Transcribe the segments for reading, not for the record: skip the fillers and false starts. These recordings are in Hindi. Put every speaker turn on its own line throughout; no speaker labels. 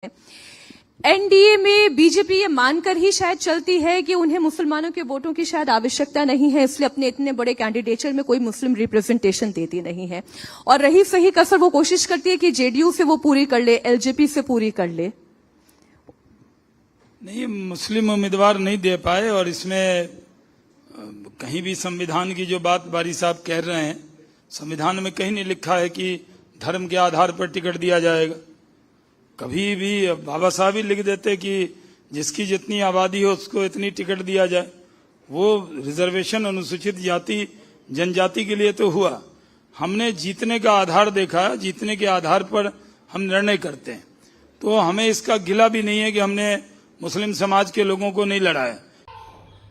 एनडीए में बीजेपी ये मानकर ही शायद चलती है कि उन्हें मुसलमानों के वोटों की शायद आवश्यकता नहीं है, इसलिए अपने इतने बड़े कैंडिडेचर में कोई मुस्लिम रिप्रेजेंटेशन देती नहीं है। और रही सही कसर वो कोशिश करती है कि जेडीयू से वो पूरी कर ले, एलजेपी से पूरी कर ले।
नहीं, मुस्लिम उम्मीदवार नहीं दे पाए। और इसमें कहीं भी संविधान की जो बात बारी साहब कह रहे हैं, संविधान में कहीं नहीं लिखा है कि धर्म के आधार पर टिकट दिया जाएगा। कभी भी बाबा साहब ही लिख देते कि जिसकी जितनी आबादी हो उसको इतनी टिकट दिया जाए। वो रिजर्वेशन अनुसूचित जाति जनजाति के लिए तो हुआ। हमने जीतने का आधार देखा, जीतने के आधार पर हम निर्णय करते हैं। तो हमें इसका गिला भी नहीं है कि हमने मुस्लिम समाज के लोगों को नहीं लड़ाया।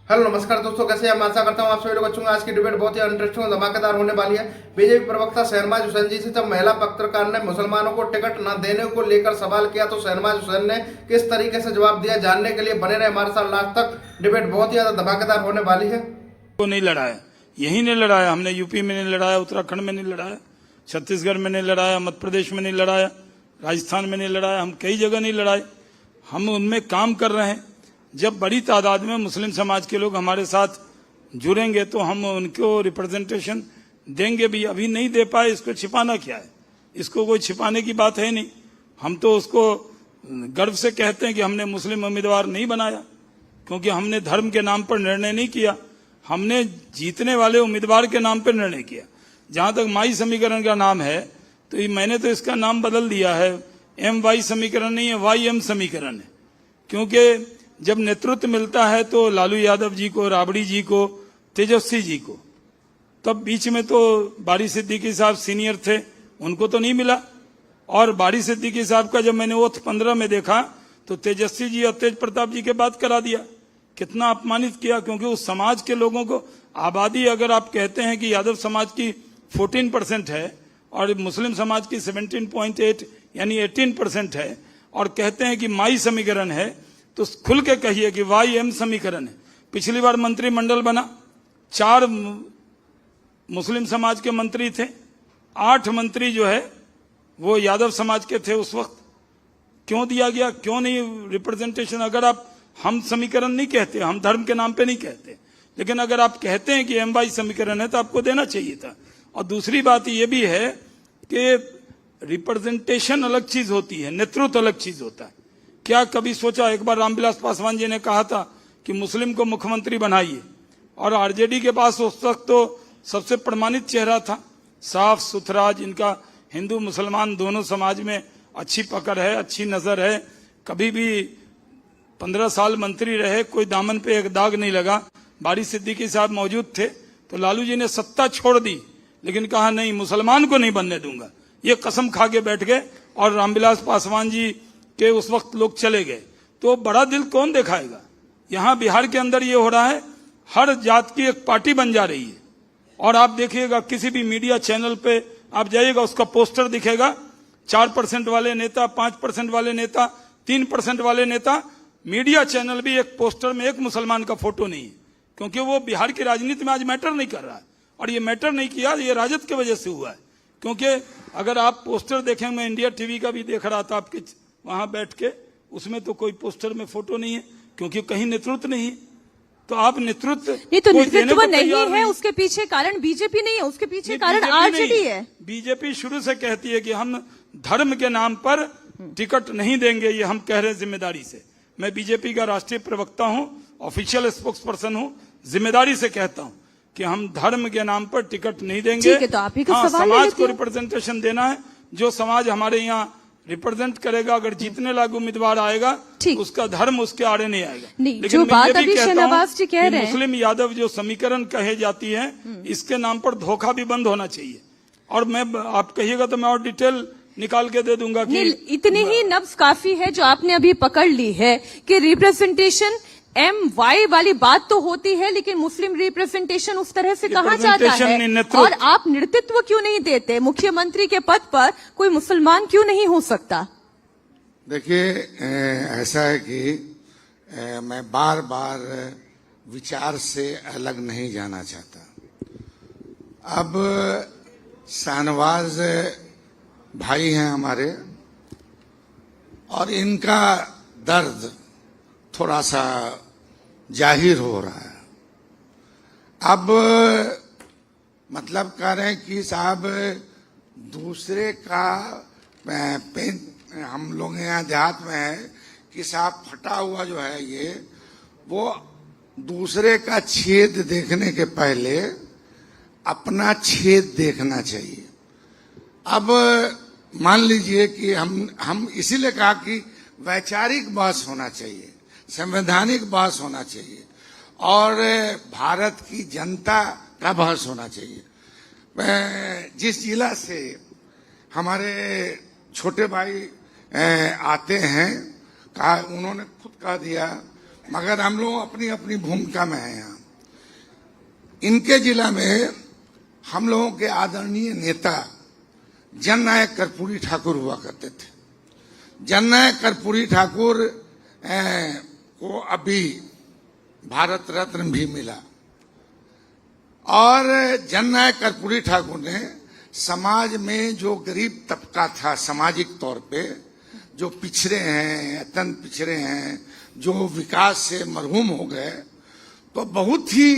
हेलो नमस्कार दोस्तों, कैसे हैं? मैं आशा करता हूं आप सभी लोग अच्छे होंगे। आज की डिबेट बहुत ही इंटरेस्टिंग और धमाकेदार होने वाली है। बीजेपी प्रवक्ता शहनवाज हुसैन जी से जब महिला पत्रकार ने मुसलमानों को टिकट न देने को लेकर सवाल किया तो शहनवाज हुसैन ने किस तरीके से जवाब दिया, जानने के लिए बने रहे हमारे साथ लास्ट तक। डिबेट बहुत ही ज्यादा धमाकेदार होने वाली है।
को नहीं लड़ाया, यही नहीं लड़ाया हमने। यूपी में नहीं लड़ाया, उत्तराखंड में नहीं लड़ाया, छत्तीसगढ़ में नहीं लड़ाया, मध्य प्रदेश में नहीं लड़ाया, राजस्थान में नहीं लड़ाया, हम कई जगह नहीं लड़ाए। हम उनमें काम कर रहे हैं। जब बड़ी तादाद में मुस्लिम समाज के लोग हमारे साथ जुड़ेंगे तो हम उनको रिप्रेजेंटेशन देंगे भी। अभी नहीं दे पाए, इसको छिपाना क्या है? इसको कोई छिपाने की बात है नहीं। हम तो उसको गर्व से कहते हैं कि हमने मुस्लिम उम्मीदवार नहीं बनाया, क्योंकि हमने धर्म के नाम पर निर्णय नहीं किया, हमने जीतने वाले उम्मीदवार के नाम पर निर्णय किया। जहां तक माई समीकरण का नाम है तो मैंने तो इसका नाम बदल दिया है। MY समीकरण नहीं है, YM समीकरण है। क्योंकि जब नेतृत्व मिलता है तो लालू यादव जी को, राबड़ी जी को, तेजस्वी जी को, तब बीच में तो बारी सिद्दीकी साहब सीनियर थे, उनको तो नहीं मिला। और बारी सिद्दीकी साहब का जब मैंने ओथ 15 में देखा तो तेजस्वी जी और तेज प्रताप जी के बात करा दिया। कितना अपमानित किया, क्योंकि उस समाज के लोगों को आबादी, अगर आप कहते हैं कि यादव समाज की 14% है और मुस्लिम समाज की 17.8 यानी 18% है, और कहते हैं कि माई समीकरण है, तो खुल के कहिए कि YM समीकरण है। पिछली बार मंत्रिमंडल बना, 4 मुस्लिम समाज के मंत्री थे, 8 मंत्री जो है वो यादव समाज के थे। उस वक्त क्यों दिया गया? क्यों नहीं रिप्रेजेंटेशन? अगर आप, हम समीकरण नहीं कहते, हम धर्म के नाम पे नहीं कहते, लेकिन अगर आप कहते हैं कि MY समीकरण है तो आपको देना चाहिए था। और दूसरी बात ये भी है कि रिप्रेजेंटेशन अलग चीज होती है, नेतृत्व अलग चीज होता है। क्या कभी सोचा? एक बार रामविलास पासवान जी ने कहा था कि मुस्लिम को मुख्यमंत्री बनाइए, और आरजेडी के पास उस वक्त तो सबसे प्रमाणित चेहरा था, साफ सुथरा, जिनका हिंदू मुसलमान दोनों समाज में अच्छी पकड़ है, अच्छी नजर है। कभी भी 15 साल मंत्री रहे, कोई दामन पे एक दाग नहीं लगा। बारी सिद्दीकी साहब मौजूद थे तो लालू जी ने सत्ता छोड़ दी, लेकिन कहा नहीं, मुसलमान को नहीं बनने दूंगा। ये कसम खा के बैठ गए और रामविलास पासवान जी के उस वक्त लोग चले गए। तो बड़ा दिल कौन दिखाएगा? यहां बिहार के अंदर ये हो रहा है, हर जात की एक पार्टी बन जा रही है। और आप देखिएगा किसी भी मीडिया चैनल पे आप जाइएगा, उसका पोस्टर दिखेगा, 4% वाले नेता, 5% वाले नेता, 3% वाले नेता। मीडिया चैनल भी एक पोस्टर में एक मुसलमान का फोटो नहीं है, क्योंकि वो बिहार की राजनीति में आज मैटर नहीं कर रहा है। और ये मैटर नहीं किया, ये राजद की वजह से हुआ है। क्योंकि अगर आप पोस्टर देखें, मैं इंडिया टीवी का भी देख रहा था आपके वहां बैठ के, उसमें तो कोई पोस्टर में फोटो नहीं है, क्योंकि कहीं नेतृत्व नहीं है। तो आप नेतृत्व
नहीं, तो नेतृत्व नहीं है, उसके पीछे कारण बीजेपी नहीं है, उसके पीछे कारण आरजेडी है।
बीजेपी शुरू से कहती है कि हम धर्म के नाम पर टिकट नहीं देंगे, ये हम कह रहे हैं जिम्मेदारी से। मैं बीजेपी का राष्ट्रीय प्रवक्ता हूं, ऑफिशियल स्पोक्स पर्सन हूं, जिम्मेदारी से कहता हूं कि हम धर्म के नाम पर टिकट नहीं देंगे।
तो आप ही का सवाल
समाज को रिप्रेजेंटेशन देना है। जो समाज हमारे यहाँ रिप्रेजेंट करेगा, अगर जीतने लायक उम्मीदवार आएगा, उसका धर्म उसके आड़े नहीं आएगा।
लेकिन जो बात अभी शहनवाज जी कह रहे हैं,
मुस्लिम यादव जो समीकरण कहे जाती है, इसके नाम पर धोखा भी बंद होना चाहिए। और मैं, आप कहिएगा तो मैं और डिटेल निकाल के दे दूंगा कि
इतनी ही नब्ज काफी है जो आपने अभी पकड़ ली है कि रिप्रेजेंटेशन MY वाली बात तो होती है, लेकिन मुस्लिम रिप्रेजेंटेशन उस तरह से कहा जाता है। और आप नेतृत्व क्यों नहीं देते? मुख्यमंत्री के पद पर कोई मुसलमान क्यों नहीं हो सकता?
देखिए, ऐसा है कि मैं बार बार विचार से अलग नहीं जाना चाहता। अब शाहनवाज भाई हैं हमारे, और इनका दर्द थोड़ा सा जाहिर हो रहा है। अब मतलब कह रहे हैं कि साहब दूसरे का पेन, हम लोग यहाँ देहात में है कि साहब फटा हुआ जो है ये, वो दूसरे का छेद देखने के पहले अपना छेद देखना चाहिए। अब मान लीजिए कि हम इसीलिए कहा कि वैचारिक बहस होना चाहिए, संवैधानिक बहस होना चाहिए और भारत की जनता का बहस होना चाहिए। जिस जिला से हमारे छोटे भाई आते हैं, कहा उन्होंने खुद कह दिया, मगर हम लोग अपनी अपनी भूमिका में हैं यहाँ। इनके जिला में हम लोगों के आदरणीय नेता जननायक कर्पूरी ठाकुर हुआ करते थे। जननायक कर्पूरी ठाकुर को अभी भारत रत्न भी मिला और जननायक कर्पूरी ठाकुर ने समाज में जो गरीब तबका था, सामाजिक तौर पे जो पिछड़े हैं, अत्यंत पिछड़े हैं, जो विकास से मरहूम हो गए, तो बहुत ही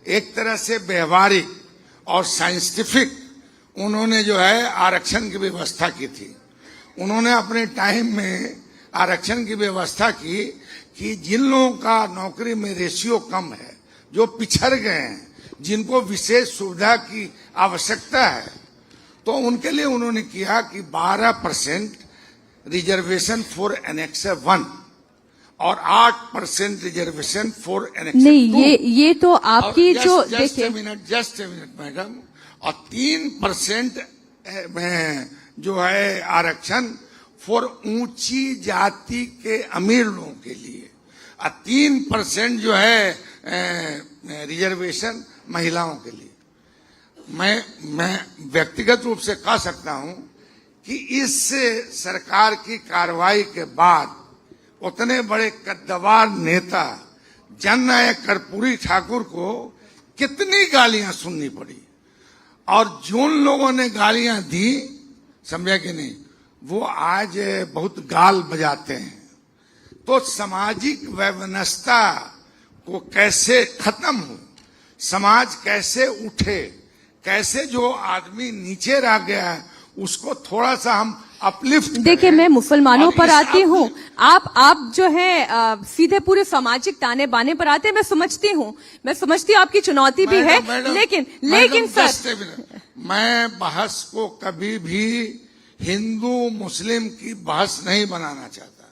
एक तरह से व्यवहारिक और साइंटिफिक उन्होंने जो है आरक्षण की व्यवस्था की थी। उन्होंने अपने टाइम में आरक्षण की व्यवस्था की कि जिन लोगों का नौकरी में रेशियो कम है, जो पिछड़ गए हैं, जिनको विशेष सुविधा की आवश्यकता है, तो उनके लिए उन्होंने किया कि 12% रिजर्वेशन फॉर एनेक्सर 1 और 8% रिजर्वेशन फॉर एनेक्सर 2।
नहीं, ये तो आपकी जो देखिए
जस्ट ए मिनट मैडम, और 3% जो है आरक्षण फॉर ऊंची जाति के अमीर लोगों के लिए, और 3% जो है रिजर्वेशन महिलाओं के लिए। मैं व्यक्तिगत रूप से कह सकता हूं कि इस सरकार की कार्रवाई के बाद उतने बड़े कद्दावर नेता जननायक कर्पूरी ठाकुर को कितनी गालियां सुननी पड़ी, और जिन लोगों ने गालियां दी, समझा कि नहीं, वो आज बहुत गाल बजाते हैं। तो सामाजिक व्यवस्था को कैसे खत्म हो, समाज कैसे उठे, कैसे जो आदमी नीचे रह गया है उसको थोड़ा सा हम अपलिफ्ट।
देखिए, मैं मुसलमानों पर आती हूँ, आप जो है सीधे पूरे सामाजिक ताने बाने पर आते हैं। मैं समझती हूँ आपकी चुनौती भी है, लेकिन सर,
मैं बहस को कभी भी हिंदू मुस्लिम की बहस नहीं बनाना चाहता।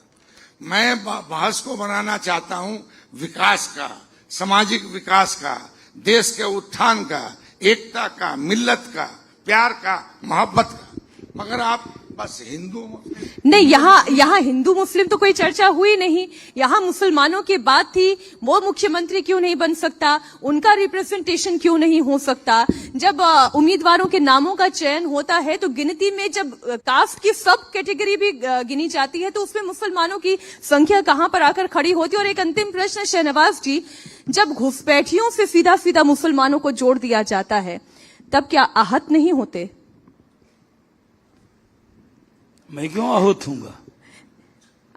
मैं बहस को बनाना चाहता हूँ विकास का, सामाजिक विकास का, देश के उत्थान का, एकता का, मिल्लत का, प्यार का, मोहब्बत का। मगर आप बस हिंदू
नहीं, यहाँ हिंदू मुस्लिम तो कोई चर्चा हुई नहीं। यहाँ मुसलमानों की बात थी, वो मुख्यमंत्री क्यों नहीं बन सकता, उनका रिप्रेजेंटेशन क्यों नहीं हो सकता। जब उम्मीदवारों के नामों का चयन होता है तो गिनती में जब कास्ट की सब कैटेगरी भी गिनी जाती है तो उसमें मुसलमानों की संख्या कहां पर आकर खड़ी होती है। और एक अंतिम प्रश्न शहनवाज जी, जब घुसपैठियों से सीधा सीधा मुसलमानों को जोड़ दिया जाता है तब क्या आहत नहीं होते?
मैं क्यों आहत हूंगा?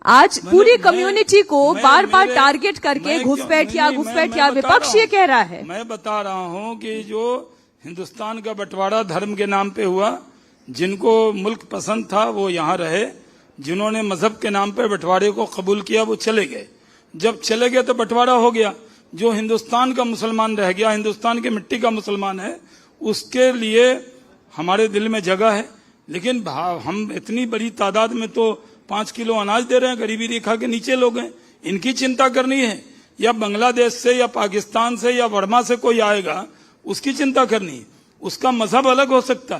आज पूरी कम्युनिटी को बार बार टारगेट करके घुसपैठिया विपक्ष ये कह रहा है।
मैं बता रहा हूं कि जो हिंदुस्तान का बंटवारा धर्म के नाम पे हुआ, जिनको मुल्क पसंद था वो यहाँ रहे, जिन्होंने मजहब के नाम पे बंटवारे को कबूल किया वो चले गए। जब चले गए तो बंटवारा हो गया। जो हिंदुस्तान का मुसलमान रह गया, हिंदुस्तान की मिट्टी का मुसलमान है, उसके लिए हमारे दिल में जगह है। लेकिन हम इतनी बड़ी तादाद में तो 5 किलो अनाज दे रहे हैं, गरीबी रेखा के नीचे लोग हैं, इनकी चिंता करनी है, या बांग्लादेश से या पाकिस्तान से या वर्मा से कोई आएगा उसकी चिंता करनी है। उसका मजहब अलग हो सकता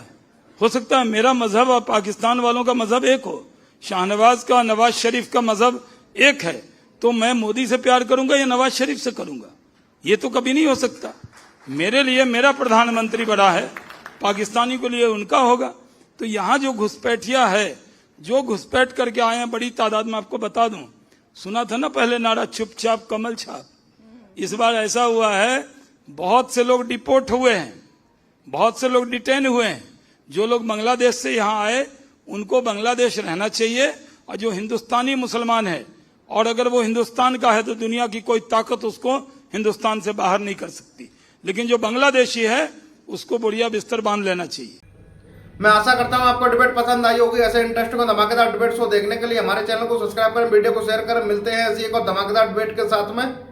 है मेरा मजहब और पाकिस्तान वालों का मजहब एक हो, शाहनवाज का, नवाज शरीफ का मजहब एक है, तो मैं मोदी से प्यार करूंगा या नवाज शरीफ से करूंगा? ये तो कभी नहीं हो सकता। मेरे लिए मेरा प्रधानमंत्री बड़ा है, पाकिस्तानी को लिए उनका होगा। तो यहाँ जो घुसपैठिया है, जो घुसपैठ करके आए हैं बड़ी तादाद में, आपको बता दूं, सुना था ना पहले नारा चुपचाप कमल छाप। इस बार ऐसा हुआ है, बहुत से लोग डिपोर्ट हुए हैं, बहुत से लोग डिटेन हुए हैं। जो लोग बांग्लादेश से यहाँ आए उनको बांग्लादेश रहना चाहिए और जो हिंदुस्तानी मुसलमान है, और अगर वो हिंदुस्तान का है तो दुनिया की कोई ताकत उसको हिंदुस्तान से बाहर नहीं कर सकती। लेकिन जो बांग्लादेशी है उसको बढ़िया बिस्तर बांध लेना चाहिए।
मैं आशा करता हूं आपको डिबेट पसंद आई होगी। ऐसे इंटरेस्टिंग और धमाकेदार डिबेट शो देखने के लिए हमारे चैनल को सब्सक्राइब करें, वीडियो को शेयर करें। मिलते हैं ऐसी एक और धमाकेदार डिबेट के साथ में।